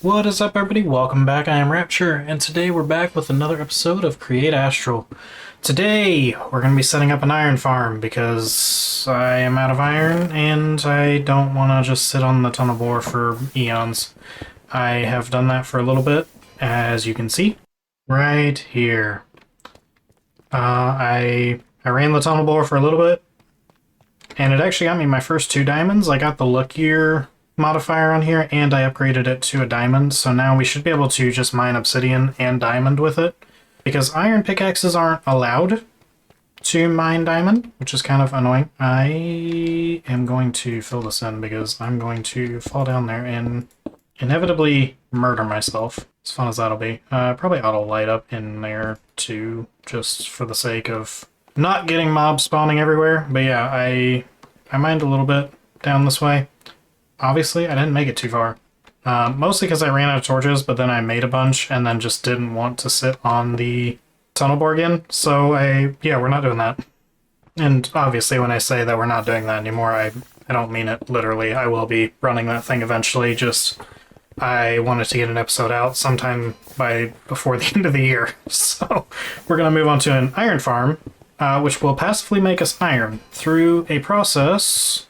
What is up, everybody? Welcome back. I am Rapture, and today we're back with another episode of Create Astral. Today, we're going to be setting up an iron farm because I am out of iron and I don't want to just sit on the tunnel bore for eons. I have done that for a little bit, as you can see, right here. I ran the tunnel bore for a little bit, and it actually got me my first 2 diamonds. I got the luckier modifier on here, and I upgraded it to a diamond, so now we should be able to just mine obsidian and diamond with it, because iron pickaxes aren't allowed to mine diamond, which is kind of annoying. I am going to fill this in because I'm going to fall down there and inevitably murder myself, as fun as that'll be. Probably auto light up in there too, just for the sake of not getting mobs spawning everywhere. But yeah, I mined a little bit down this way. Obviously, I didn't make it too far. Mostly because I ran out of torches, but then I made a bunch and then just didn't want to sit on the tunnel bore again. So yeah, we're not doing that. And obviously when I say that we're not doing that anymore, I don't mean it literally. I will be running that thing eventually, just I wanted to get an episode out sometime before the end of the year. So we're going to move on to an iron farm, which will passively make us iron through a process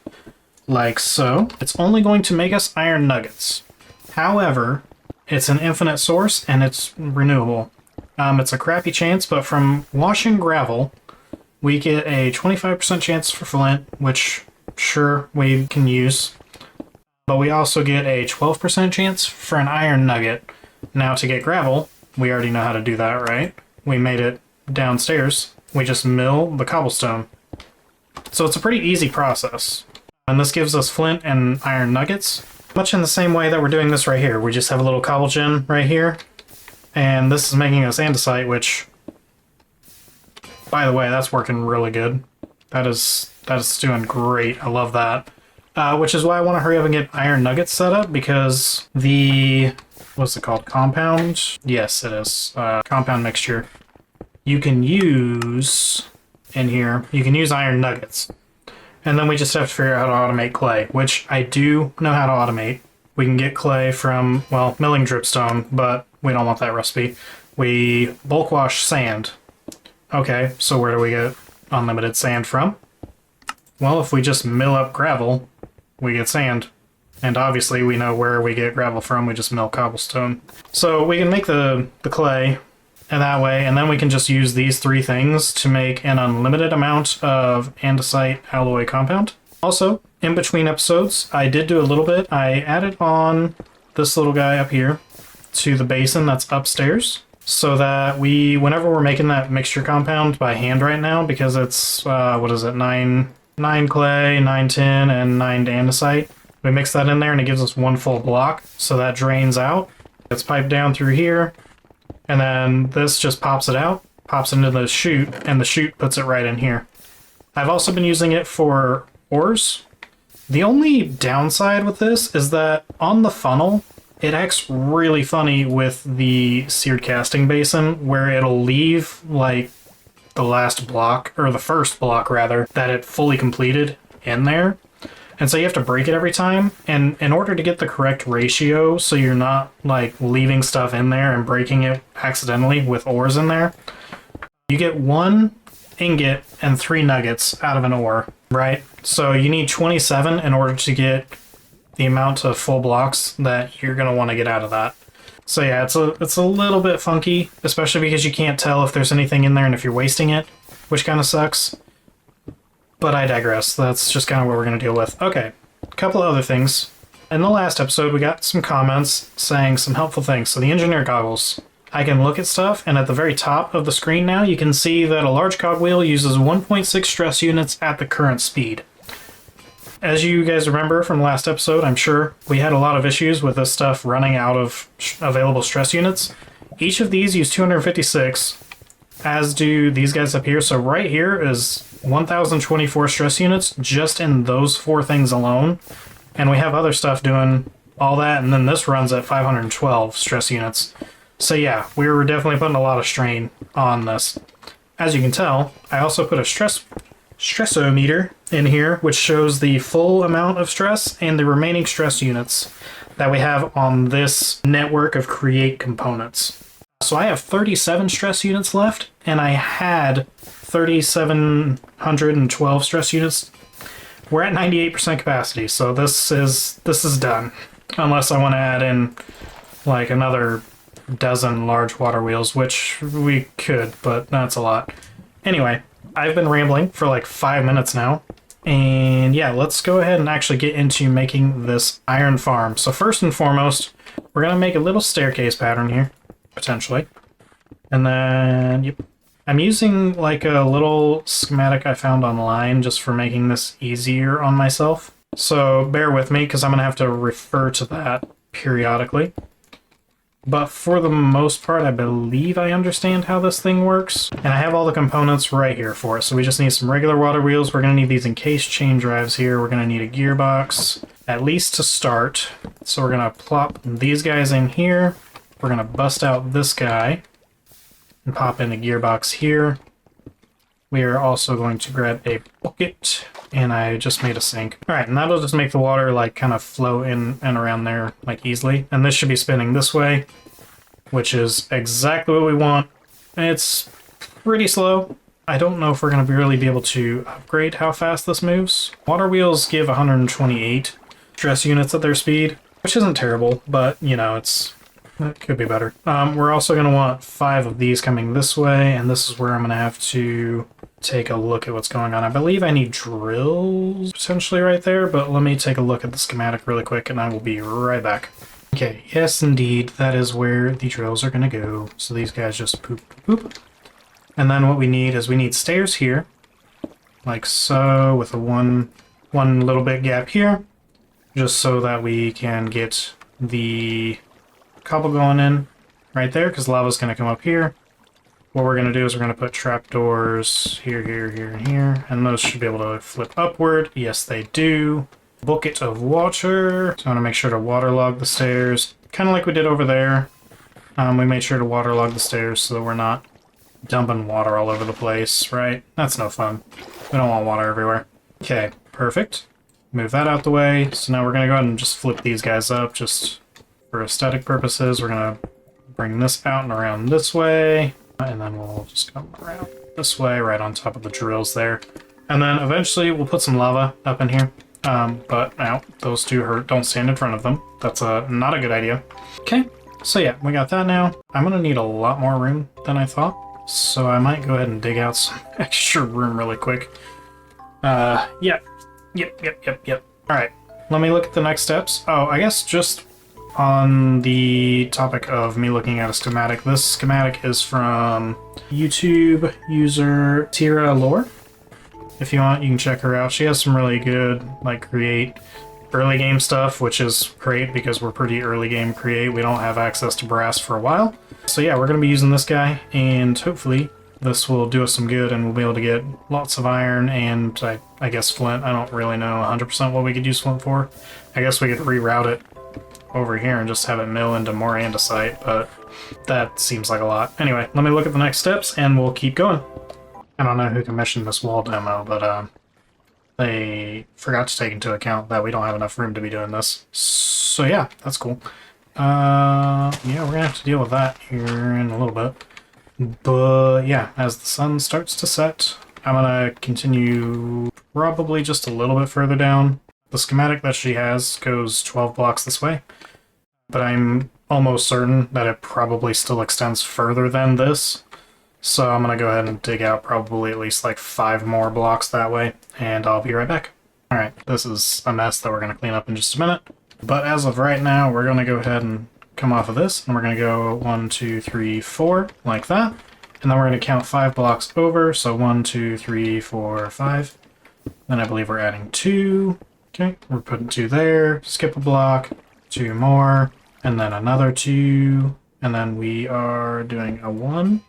like so. It's only going to make us iron nuggets. However, it's an infinite source and it's renewable. It's a crappy chance, but from washing gravel, we get a 25% chance for flint, which sure we can use. But we also get a 12% chance for an iron nugget. Now to get gravel, we already know how to do that, right? We made it downstairs. We just mill the cobblestone. So it's a pretty easy process. And this gives us flint and iron nuggets, much in the same way that we're doing this right here. We just have a little cobble gem right here, and this is making us andesite, which, by the way, that's working really good. That is doing great. I love that. Which is why I want to hurry up and get iron nuggets set up, because the, what's it called, compound? Yes, it is. Compound mixture. You can use, in here, you can use iron nuggets. And then we just have to figure out how to automate clay, which I do know how to automate. We can get clay from, well, milling dripstone, but we don't want that recipe. We bulk wash sand. Okay, so where do we get unlimited sand from? Well, if we just mill up gravel, we get sand. And obviously we know where we get gravel from, we just mill cobblestone. So we can make the clay and that way, and then we can just use these 3 things to make an unlimited amount of andesite alloy compound. Also, in between episodes, I did do a little bit. I added on this little guy up here to the basin that's upstairs, so that whenever we're making that mixture compound by hand right now, because it's, what is it, 9 clay, 9 tin, and 9 andesite, we mix that in there and it gives us 1 full block, so that drains out. It's piped down through here. And then this just pops it out, pops into the chute, and the chute puts it right in here. I've also been using it for ores. The only downside with this is that on the funnel, it acts really funny with the seared casting basin, where it'll leave like the last block, or the first block rather, that it fully completed in there. And so you have to break it every time, and in order to get the correct ratio, so you're not like leaving stuff in there and breaking it accidentally with ores in there, you get 1 ingot and 3 nuggets out of an ore, right? So you need 27 in order to get the amount of full blocks that you're going to want to get out of that. So yeah, it's a little bit funky, especially because you can't tell if there's anything in there and if you're wasting it, which kind of sucks. But I digress. That's just kind of what we're going to deal with. Okay, a couple of other things. In the last episode, we got some comments saying some helpful things. So the engineer goggles. I can look at stuff, and at the very top of the screen now, you can see that a large cogwheel uses 1.6 stress units at the current speed. As you guys remember from the last episode, I'm sure, we had a lot of issues with this stuff running out of available stress units. Each of these use 256, as do these guys up here. So right here is 1,024 stress units just in those 4 things alone. And we have other stuff doing all that, and then this runs at 512 stress units. So yeah, we were definitely putting a lot of strain on this. As you can tell, I also put a stressometer in here, which shows the full amount of stress and the remaining stress units. that we have on this network of create components. So I have 37 stress units left, and I had 3,712 stress units. We're at 98% capacity, so this is done. Unless I want to add in like another dozen large water wheels, which we could, but that's a lot. Anyway, I've been rambling for like 5 minutes now. And yeah, let's go ahead and actually get into making this iron farm. So first and foremost, we're going to make a little staircase pattern here, potentially. And then, yep. I'm using like a little schematic I found online just for making this easier on myself. So bear with me because I'm going to have to refer to that periodically. But for the most part, I believe I understand how this thing works. And I have all the components right here for it. So we just need some regular water wheels. We're going to need these encased chain drives here. We're going to need a gearbox, at least to start. So we're going to plop these guys in here. We're going to bust out this guy and pop in a gearbox here. We are also going to grab a bucket, and I just made a sink. All right, and that'll just make the water like kind of flow in and around there like easily. And this should be spinning this way, which is exactly what we want. It's pretty slow. I don't know if we're going to really be able to upgrade how fast this moves. Water wheels give 128 stress units at their speed, which isn't terrible, but you know, it could be better. We're also going to want 5 of these coming this way, and this is where I'm going to have to take a look at what's going on. I believe I need drills potentially right there, but let me take a look at the schematic really quick and I will be right back. Okay, yes indeed, that is where the drills are going to go. So these guys just poop, poop. And then what we need is we need stairs here, like so, with a one little bit gap here, just so that we can get the cobble going in right there, because lava's going to come up here. What we're going to do is we're going to put trapdoors here, here, here, and here, and those should be able to flip upward. Yes, they do. Bucket of water. So I want to make sure to waterlog the stairs, kind of like we did over there. We made sure to waterlog the stairs so that we're not dumping water all over the place, right? That's no fun. We don't want water everywhere. Okay, perfect. Move that out the way. So now we're going to go ahead and just flip these guys up just for aesthetic purposes. We're going to bring this out and around this way. And then we'll just come around this way, right on top of the drills there. And then eventually we'll put some lava up in here. But now, those two hurt. Don't stand in front of them. That's not a good idea. Okay, so yeah, we got that now. I'm going to need a lot more room than I thought. So I might go ahead and dig out some extra room really quick. Yep. Alright, let me look at the next steps. Oh, I guess just on the topic of me looking at a schematic, this schematic is from YouTube user Tira Lore. If you want, you can check her out. She has some really good, like, create early game stuff, which is great because we're pretty early game create. We don't have access to brass for a while. So yeah, we're going to be using this guy, and hopefully this will do us some good, and we'll be able to get lots of iron and, I guess, flint. I don't really know 100% what we could use flint for. I guess we could reroute it over here and just have it mill into more andesite, but that seems like a lot. Anyway, let me look at the next steps, and we'll keep going. I don't know who commissioned this wall demo, but they forgot to take into account that we don't have enough room to be doing this. So yeah, that's cool. Yeah, we're gonna have to deal with that here in a little bit. But yeah, as the sun starts to set, I'm gonna continue probably just a little bit further down. The schematic that she has goes 12 blocks this way, but I'm almost certain that it probably still extends further than this. So I'm going to go ahead and dig out probably at least like 5 more blocks that way, and I'll be right back. Alright, this is a mess that we're going to clean up in just a minute. But as of right now, we're going to go ahead and come off of this, and we're going to go 1, 2, 3, 4, like that. And then we're going to count 5 blocks over, so 1, 2, 3, 4, 5. Then I believe we're adding 2. Okay, we're putting 2 there, skip a block, 2 more, and then another 2, and then we are doing a 1.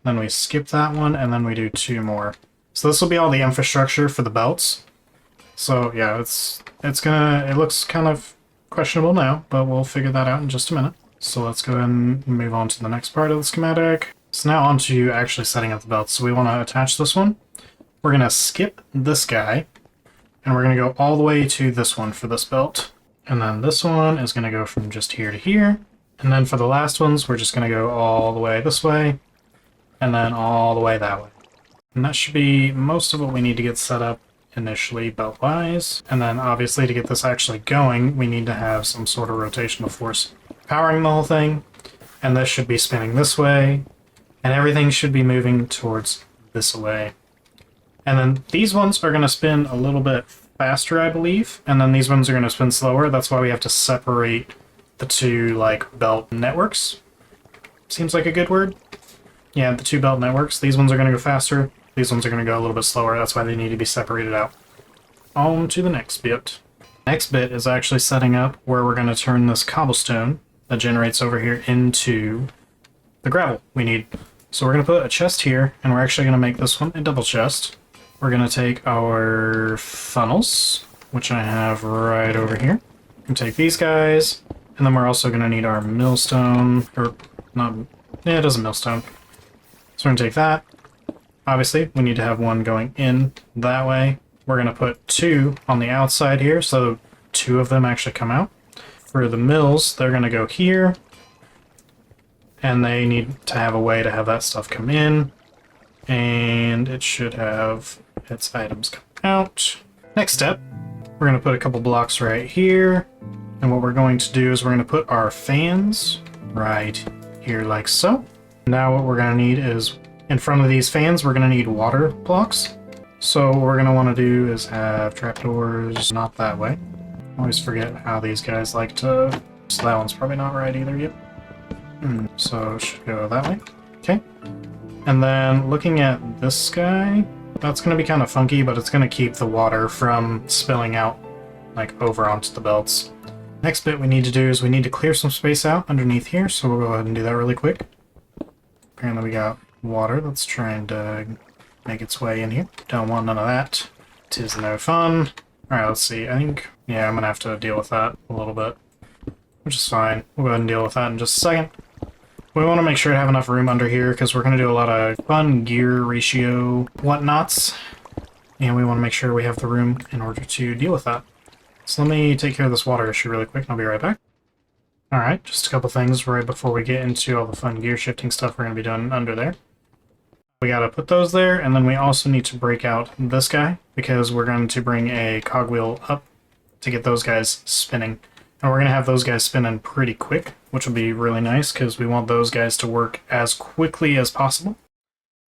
Then we skip that one, and then we do 2 more. So this will be all the infrastructure for the belts. So yeah, it looks kind of questionable now, but we'll figure that out in just a minute. So let's go ahead and move on to the next part of the schematic. So now on to actually setting up the belts. So we want to attach this one. We're going to skip this guy, and we're going to go all the way to this one for this belt. And then this one is going to go from just here to here. And then for the last ones, we're just going to go all the way this way, and then all the way that way. And that should be most of what we need to get set up initially belt-wise. And then obviously to get this actually going, we need to have some sort of rotational force powering the whole thing. And this should be spinning this way, and everything should be moving towards this way. And then these ones are going to spin a little bit faster, I believe, and then these ones are going to spin slower. That's why we have to separate the two, like, belt networks. Seems like a good word. Yeah, the two belt networks. These ones are going to go faster. These ones are going to go a little bit slower. That's why they need to be separated out. On to the next bit. Next bit is actually setting up where we're going to turn this cobblestone that generates over here into the gravel we need. So we're going to put a chest here, and we're actually going to make this one a double chest. We're going to take our funnels, which I have right over here, and take these guys, and then we're also going to need our millstone, or not, yeah, it is a millstone. So we're going to take that. Obviously, we need to have one going in that way. We're going to put two on the outside here, so two of them actually come out. For the mills, they're going to go here, and they need to have a way to have that stuff come in, and it should have its items come out. Next step, we're going to put a couple blocks right here, and what we're going to do is we're going to put our fans right here like so. Now what we're going to need is, in front of these fans, we're going to need water blocks. So what we're going to want to do is have trapdoors not that way. I always forget how these guys like to... So that one's probably not right either, yep. So it should go that way. Okay. And then looking at this guy, that's going to be kind of funky, but it's going to keep the water from spilling out, like, over onto the belts. Next bit we need to do is we need to clear some space out underneath here, so we'll go ahead and do that really quick. Apparently we got water that's trying to make its way in here. Don't want none of that. 'Tis no fun. Alright, let's see. I think, yeah, I'm going to have to deal with that a little bit, which is fine. We'll go ahead and deal with that in just a second. We want to make sure to have enough room under here because we're going to do a lot of fun gear ratio whatnots, and we want to make sure we have the room in order to deal with that. So let me take care of this water issue really quick and I'll be right back. Alright, just a couple things right before we get into all the fun gear shifting stuff we're going to be doing under there. We got to put those there, and then we also need to break out this guy because we're going to bring a cogwheel up to get those guys spinning. And we're going to have those guys spinning pretty quick, which will be really nice because we want those guys to work as quickly as possible.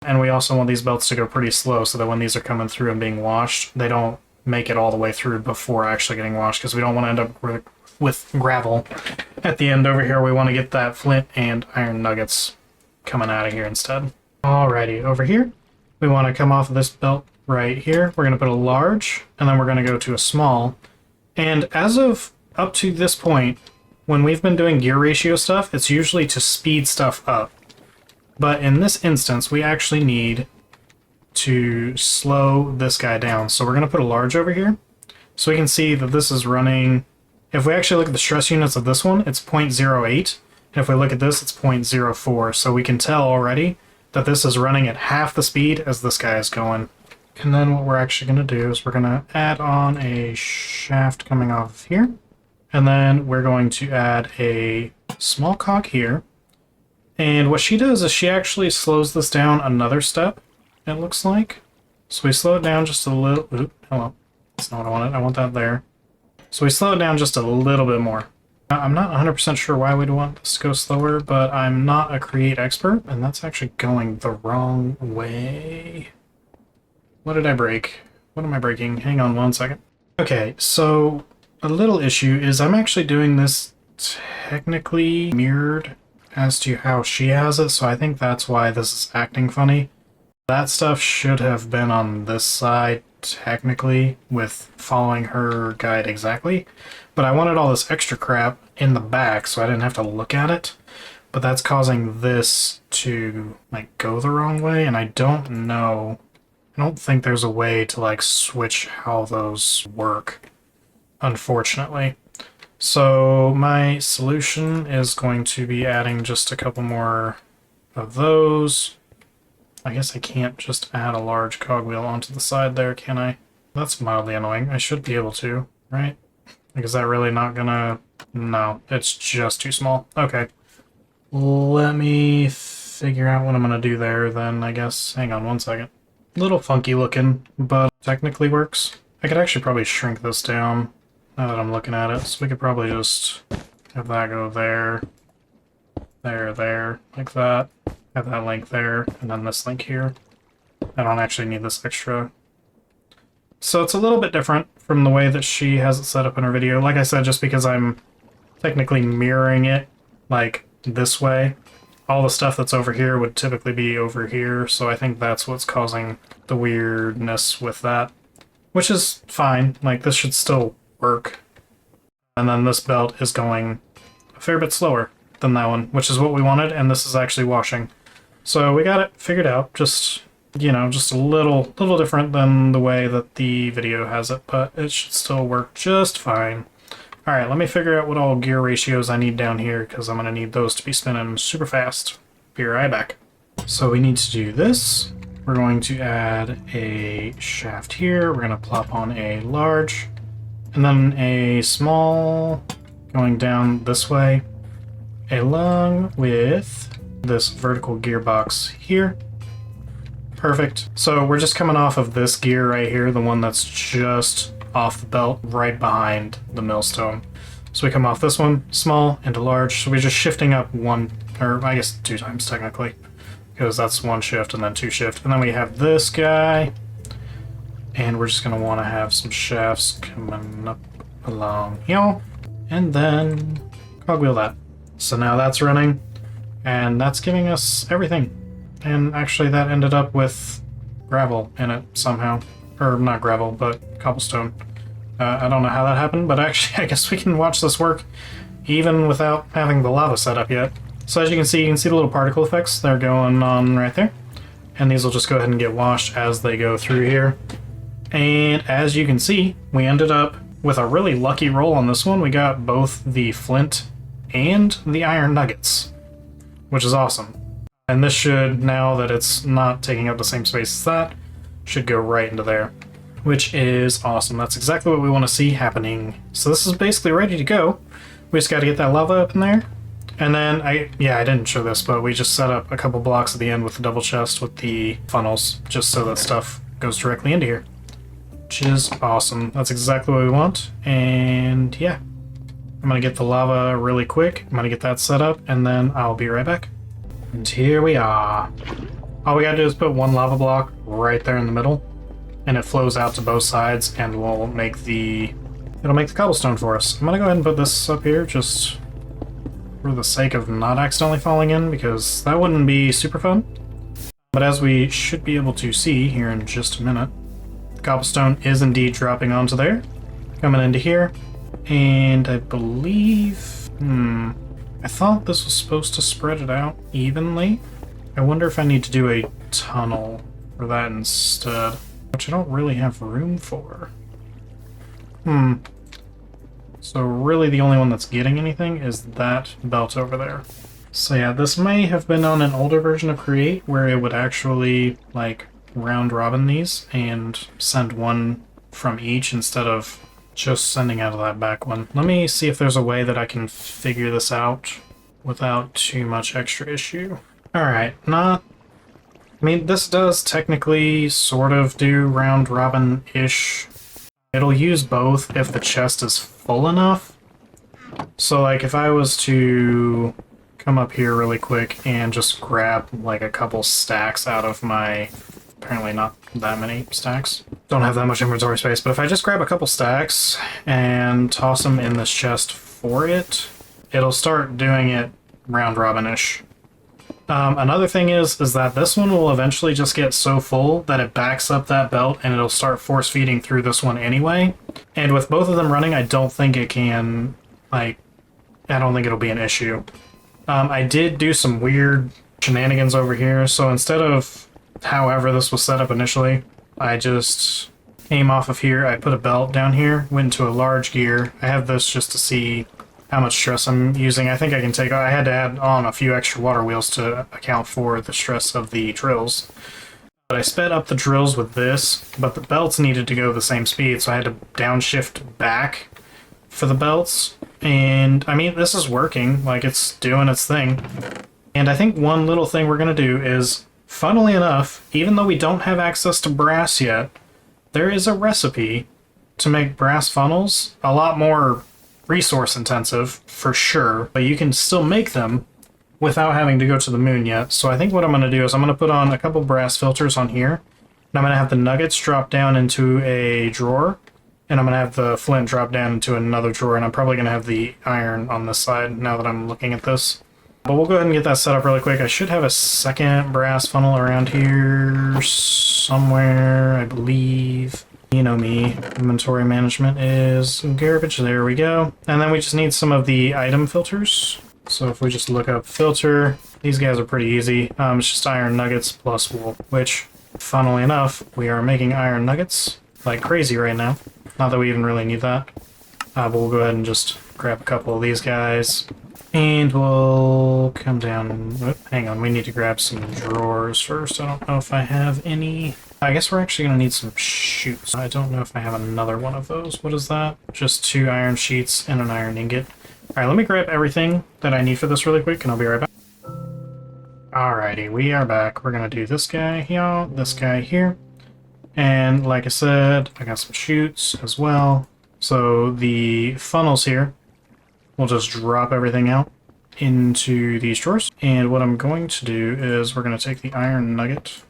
And we also want these belts to go pretty slow so that when these are coming through and being washed, they don't make it all the way through before actually getting washed because we don't want to end up with gravel at the end over here. We want to get that flint and iron nuggets coming out of here instead. Alrighty, over here, we want to come off of this belt right here. We're going to put a large, and then we're going to go to a small. And as of up to this point, when we've been doing gear ratio stuff, it's usually to speed stuff up. But in this instance, we actually need to slow this guy down. So we're going to put a large over here. So we can see that this is running... If we actually look at the stress units of this one, it's 0.08. And if we look at this, it's 0.04. So we can tell already that this is running at half the speed as this guy is going. And then what we're actually going to do is we're going to add on a shaft coming off of here. And then we're going to add a small cog here. And what she does is she actually slows this down another step, it looks like. So we slow it down just a little... Oop, hello. That's not what I wanted. I want that there. So we slow it down just a little bit more. I'm not 100% sure why we'd want this to go slower, but I'm not a create expert, and that's actually going the wrong way. What did I break? What am I breaking? Hang on one second. Okay, so a little issue is I'm actually doing this technically mirrored as to how she has it, so I think that's why this is acting funny. That stuff should have been on this side, technically, with following her guide exactly. But I wanted all this extra crap in the back so I didn't have to look at it. But that's causing this to, like, go the wrong way, and I don't know... I don't think there's a way to, like, switch how those work, unfortunately. So my solution is going to be adding just a couple more of those. I guess I can't just add a large cogwheel onto the side there, can I? That's mildly annoying. I should be able to, right? Like, is that really not gonna... No, it's just too small. Okay. Let me figure out what I'm gonna do there then, I guess. Hang on one second. A little funky looking, but technically works. I could actually probably shrink this down now that I'm looking at it. So we could probably just have that go there, there, like that. Have that link there, and then this link here. I don't actually need this extra. So it's a little bit different from the way that she has it set up in her video. Like I said, just because I'm technically mirroring it like this way, all the stuff that's over here would typically be over here, so I think that's what's causing the weirdness with that. Which is fine, like this should still work. And then this belt is going a fair bit slower than that one, which is what we wanted, and this is actually washing. So we got it figured out, just, you know, just a little different than the way that the video has it, but it should still work just fine. Alright, let me figure out what all gear ratios I need down here, because I'm going to need those to be spinning super fast. Be right back. So we need to do this. We're going to add a shaft here. We're going to plop on a large, and then a small going down this way, along with this vertical gearbox here. Perfect. So we're just coming off of this gear right here, the one that's just off the belt right behind the millstone. So we come off this one, small into large, so we're just shifting up one, or I guess 2 times technically, because that's 1 shift and then 2 shift. And then we have this guy, and we're just going to want to have some shafts coming up along here, and then cogwheel that. So now that's running, and that's giving us everything. And actually that ended up with gravel in it somehow. Or not gravel, but cobblestone. I don't know how that happened, but actually I guess we can watch this work even without having the lava set up yet. So as you can see the little particle effects that are going on right there. And these will just go ahead and get washed as they go through here. And as you can see, we ended up with a really lucky roll on this one. We got both the flint and the iron nuggets, which is awesome. And this should, now that it's not taking up the same space as that, should go right into there, which is awesome. That's exactly what we want to see happening. So this is basically ready to go. We just got to get that lava up in there. And then, I didn't show this, but we just set up a couple blocks at the end with the double chest with the funnels, just so that stuff goes directly into here, which is awesome. That's exactly what we want. And yeah, I'm going to get the lava really quick. I'm going to get that set up, and then I'll be right back. And here we are. All we gotta do is put 1 lava block right there in the middle, and it flows out to both sides, and it'll make the cobblestone for us. I'm gonna go ahead and put this up here just for the sake of not accidentally falling in, because that wouldn't be super fun. But as we should be able to see here in just a minute, the cobblestone is indeed dropping onto there, coming into here, and I believe, I thought this was supposed to spread it out evenly. I wonder if I need to do a tunnel for that instead, which I don't really have room for. So really the only one that's getting anything is that belt over there. So yeah, this may have been on an older version of Create where it would actually like round robin these and send one from each instead of just sending out of that back one. Let me see if there's a way that I can figure this out without too much extra issue. Alright, I mean, this does technically sort of do round robin-ish. It'll use both if the chest is full enough. So like if I was to come up here really quick and just grab like a couple stacks out of my, apparently not that many stacks, don't have that much inventory space, but if I just grab a couple stacks and toss them in this chest for it, it'll start doing it round robin-ish. Another thing is that this one will eventually just get so full that it backs up that belt and it'll start force feeding through this one anyway. And with both of them running, I don't think it can, like, I don't think it'll be an issue. I did do some weird shenanigans over here, so instead of however this was set up initially, I just came off of here, I put a belt down here, went into a large gear. I have this just to see how much stress I'm using. I think I can take, I had to add on a few extra water wheels to account for the stress of the drills. But I sped up the drills with this, but the belts needed to go the same speed, so I had to downshift back for the belts. And I mean, this is working, like it's doing its thing. And I think one little thing we're going to do is, funnily enough, even though we don't have access to brass yet, there is a recipe to make brass funnels. A lot more resource intensive, for sure, but you can still make them without having to go to the moon yet. So I think what I'm going to do is I'm going to put on a couple brass filters on here, and I'm going to have the nuggets drop down into a drawer, and I'm going to have the flint drop down into another drawer, and I'm probably going to have the iron on this side now that I'm looking at this. But we'll go ahead and get that set up really quick. I should have a second brass funnel around here somewhere, I believe. You know me, inventory management is garbage. There we go. And then we just need some of the item filters. So if we just look up filter, these guys are pretty easy. It's just iron nuggets plus wool, which, funnily enough, we are making iron nuggets like crazy right now. Not that we even really need that. But we'll go ahead and just grab a couple of these guys. And we'll come down. Oh, hang on, we need to grab some drawers first. I don't know if I have any. I guess we're actually going to need some chutes. I don't know if I have another one of those. What is that? Just 2 iron sheets and an iron ingot. Alright, let me grab everything that I need for this really quick, and I'll be right back. Alrighty, we are back. We're going to do this guy here, this guy here. And like I said, I got some chutes as well. So the funnels here, we'll just drop everything out into these drawers. And what I'm going to do is we're going to take the iron nugget.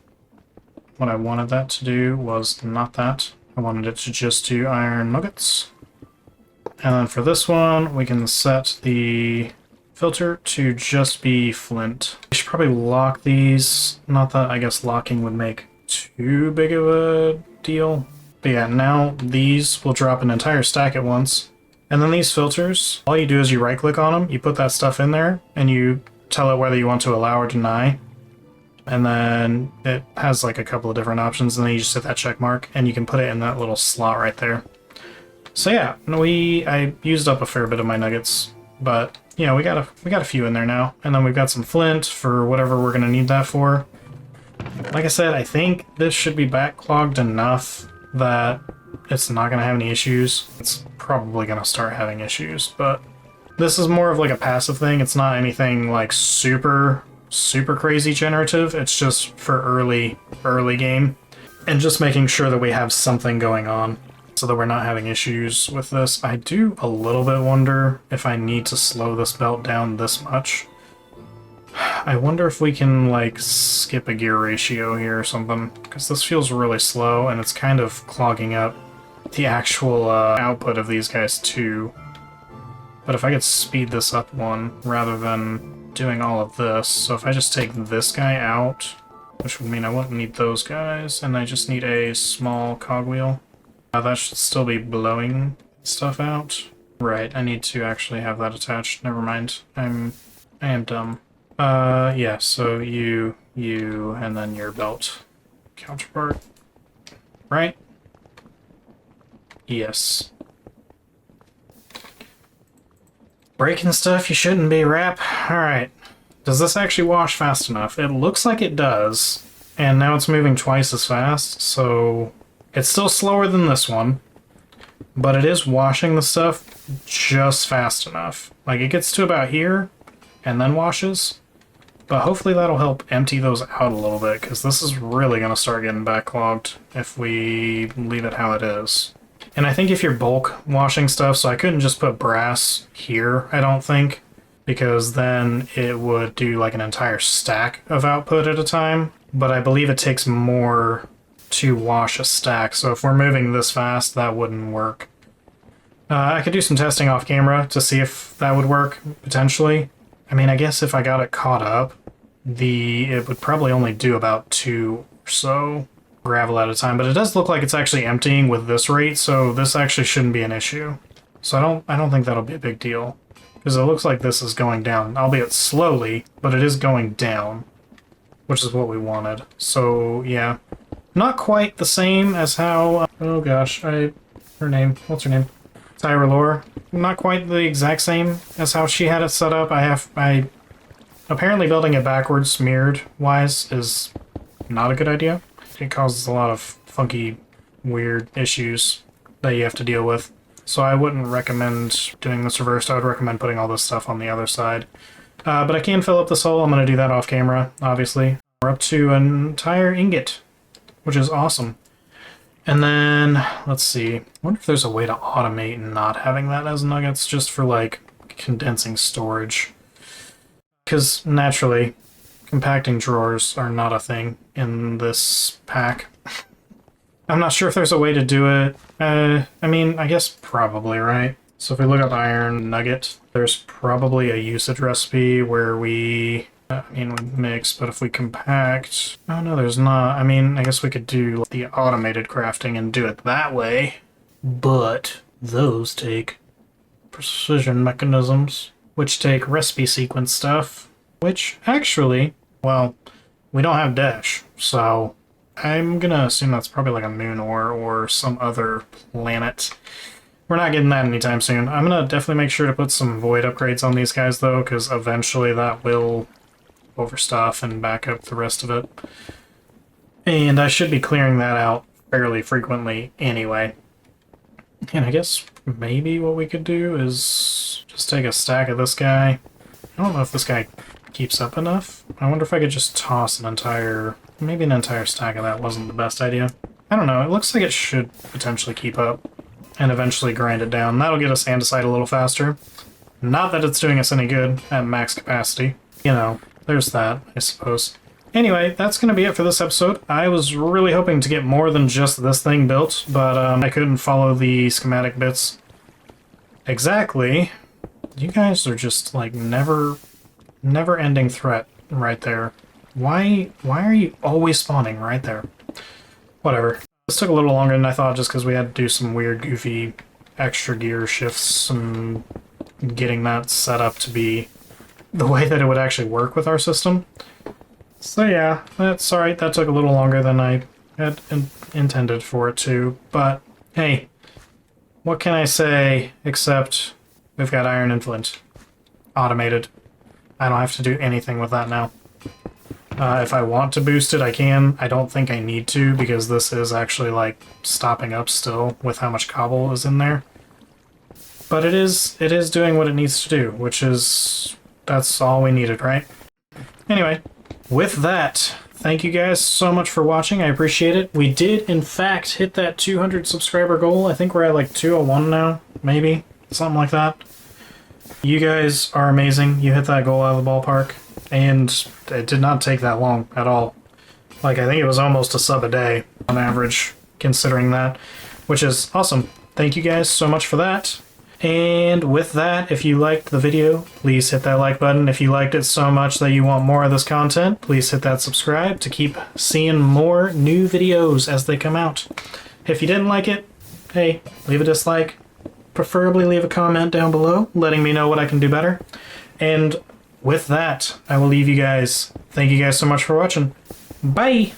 What I wanted that to do was not that. I wanted it to just do iron nuggets. And then for this one, we can set the filter to just be flint. We should probably lock these. Not that I guess locking would make too big of a deal. But yeah, now these will drop an entire stack at once. And then these filters, all you do is you right click on them, you put that stuff in there, and you tell it whether you want to allow or deny. And then it has like a couple of different options, and then you just hit that check mark, and you can put it in that little slot right there. So yeah, I used up a fair bit of my nuggets, but you know, we got a few in there now. And then we've got some flint for whatever we're gonna need that for. Like I said, I think this should be backlogged enough that it's not gonna have any issues. It's probably gonna start having issues, but this is more of like a passive thing. It's not anything like super crazy generative. It's just for early game, and just making sure that we have something going on so that we're not having issues with this. I do a little bit wonder if I need to slow this belt down this much. I wonder if we can like skip a gear ratio here or something, because this feels really slow and it's kind of clogging up the actual output of these guys too. But if I could speed this up one rather than doing all of this, so if I just take this guy out, which would mean I wouldn't need those guys, and I just need a small cogwheel, that should still be blowing stuff out. Right, I need to actually have that attached. Never mind. I am dumb. Yeah, so you, and then your belt counterpart. Right? Yes. Breaking stuff you shouldn't be, Rap. Alright. Does this actually wash fast enough? It looks like it does. And now it's moving twice as fast, so it's still slower than this one. But it is washing the stuff just fast enough. Like, it gets to about here, and then washes. But hopefully that'll help empty those out a little bit, because this is really going to start getting backlogged if we leave it how it is. And I think if you're bulk washing stuff, so I couldn't just put brass here, I don't think, because then it would do like an entire stack of output at a time. But I believe it takes more to wash a stack, so if we're moving this fast, that wouldn't work. I could do some testing off camera to see if that would work, potentially. I mean, I guess if I got it caught up, it would probably only do about 2 or so gravel at a time, but it does look like it's actually emptying with this rate, so this actually shouldn't be an issue. So I don't think that'll be a big deal, because it looks like this is going down, albeit slowly, but it is going down, which is what we wanted. So yeah, not quite the same as how oh gosh, what's her name? Tyra Lore. Not quite the exact same as how she had it set up. Apparently building it backwards, mirrored wise, is not a good idea. It causes a lot of funky, weird issues that you have to deal with. so I wouldn't recommend doing this reversed. I would recommend putting all this stuff on the other side. But I can fill up this hole. I'm going to do that off camera, obviously. We're up to an entire ingot, which is awesome. And then, let's see. I wonder if there's a way to automate not having that as nuggets, just for, like, condensing storage. Because, naturally, compacting drawers are not a thing in this pack. I'm not sure if there's a way to do it. I mean, I guess probably, right? So if we look up iron nugget, there's probably a usage recipe where we we mix, but if we compact... Oh, no, there's not. I mean, I guess we could do the automated crafting and do it that way. But those take precision mechanisms, which take recipe sequence stuff, which actually, well, we don't have dash, so I'm gonna assume that's probably like a moon ore or some other planet. We're not getting that anytime soon. I'm gonna definitely make sure to put some void upgrades on these guys, though, because eventually that will overstuff and back up the rest of it. And I should be clearing that out fairly frequently anyway. And I guess maybe what we could do is just take a stack of this guy. I don't know if this guy keeps up enough. I wonder if I could just toss an entire... Maybe an entire stack of that wasn't the best idea. I don't know. It looks like it should potentially keep up and eventually grind it down. That'll get us andesite a little faster. Not that it's doing us any good at max capacity. You know, there's that, I suppose. Anyway, that's going to be it for this episode. I was really hoping to get more than just this thing built, but I couldn't follow the schematic bits exactly. You guys are just, like, never-ending threat right there. Why are you always spawning right there? Whatever. This took a little longer than I thought just because we had to do some weird, goofy extra gear shifts and getting that set up to be the way that it would actually work with our system. So yeah, that's alright. That took a little longer than I had intended for it to. But hey, what can I say except we've got iron and flint. Automated. I don't have to do anything with that now. If I want to boost it, I can. I don't think I need to because this is actually like stopping up still with how much cobble is in there. But it is doing what it needs to do, which is... that's all we needed, right? Anyway, with that, thank you guys so much for watching. I appreciate it. We did, in fact, hit that 200 subscriber goal. I think we're at like 201 now, maybe. Something like that. You guys are amazing. You hit that goal out of the ballpark. And it did not take that long at all. Like, I think it was almost a sub a day on average, considering that. Which is awesome. Thank you guys so much for that. And with that, if you liked the video, please hit that like button. If you liked it so much that you want more of this content, please hit that subscribe to keep seeing more new videos as they come out. If you didn't like it, hey, leave a dislike. Preferably leave a comment down below, letting me know what I can do better. And with that, I will leave you guys. Thank you guys so much for watching. Bye!